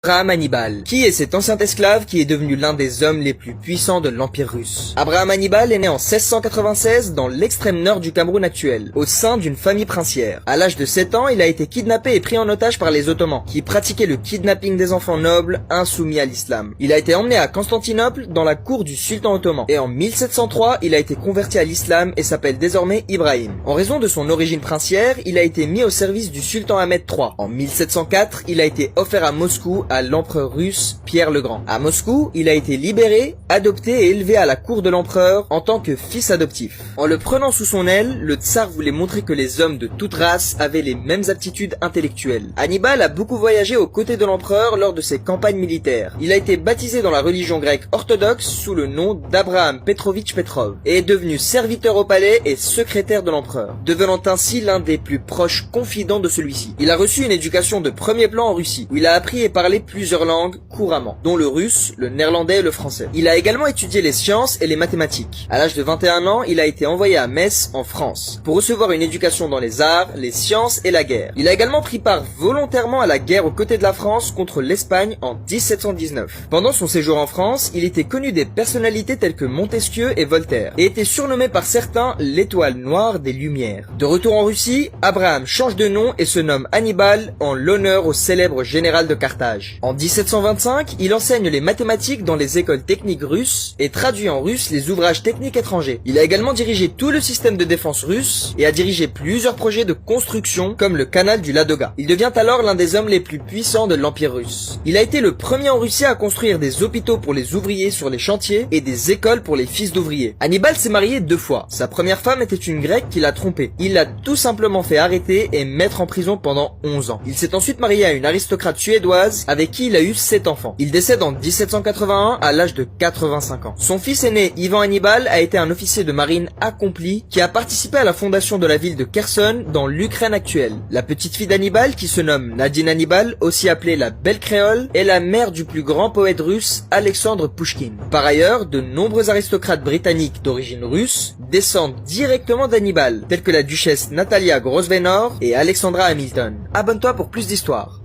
Abraham Hannibal. Qui est cet ancien esclave qui est devenu l'un des hommes les plus puissants de l'Empire russe? Abraham Hannibal est né en 1696 dans l'extrême nord du Cameroun actuel, au sein d'une famille princière. À l'âge de 7 ans, il a été kidnappé et pris en otage par les Ottomans, qui pratiquaient le kidnapping des enfants nobles insoumis à l'islam. Il a été emmené à Constantinople dans la cour du sultan ottoman, et en 1703, il a été converti à l'islam et s'appelle désormais Ibrahim. En raison de son origine princière, il a été mis au service du sultan Ahmed III. En 1704, il a été offert à Moscou à l'empereur russe Pierre le Grand. À Moscou, il a été libéré, adopté et élevé à la cour de l'empereur en tant que fils adoptif. En le prenant sous son aile, le tsar voulait montrer que les hommes de toute race avaient les mêmes aptitudes intellectuelles. Hannibal a beaucoup voyagé aux côtés de l'empereur lors de ses campagnes militaires. Il a été baptisé dans la religion grecque orthodoxe sous le nom d'Abraham Petrovitch Petrov et est devenu serviteur au palais et secrétaire de l'empereur, devenant ainsi l'un des plus proches confidents de celui-ci. Il a reçu une éducation de premier plan en Russie, où il a appris et parlé plusieurs langues couramment, dont le russe, le néerlandais et le français. Il a également étudié les sciences et les mathématiques. À l'âge de 21 ans, il a été envoyé à Metz, en France, pour recevoir une éducation dans les arts, les sciences et la guerre. Il a également pris part volontairement à la guerre aux côtés de la France contre l'Espagne en 1719. Pendant son séjour en France, il était connu des personnalités telles que Montesquieu et Voltaire, et était surnommé par certains l'étoile noire des Lumières. De retour en Russie, Abraham change de nom et se nomme Hannibal en l'honneur au célèbre général de Carthage. En 1725, il enseigne les mathématiques dans les écoles techniques russes et traduit en russe les ouvrages techniques étrangers. Il a également dirigé tout le système de défense russe et a dirigé plusieurs projets de construction comme le canal du Ladoga. Il devient alors l'un des hommes les plus puissants de l'Empire russe. Il a été le premier en Russie à construire des hôpitaux pour les ouvriers sur les chantiers et des écoles pour les fils d'ouvriers. Hannibal s'est marié 2 fois. Sa première femme était une grecque qui l'a trompé. Il l'a tout simplement fait arrêter et mettre en prison pendant 11 ans. Il s'est ensuite marié à une aristocrate suédoise avec qui il a eu 7 enfants. Il décède en 1781 à l'âge de 85 ans. Son fils aîné, Ivan Hannibal, a été un officier de marine accompli qui a participé à la fondation de la ville de Kherson dans l'Ukraine actuelle. La petite fille d'Hannibal, qui se nomme Nadine Hannibal, aussi appelée la Belle Créole, est la mère du plus grand poète russe Alexandre Pouchkine. Par ailleurs, de nombreux aristocrates britanniques d'origine russe descendent directement d'Hannibal, tels que la duchesse Natalia Grosvenor et Alexandra Hamilton. Abonne-toi pour plus d'histoires.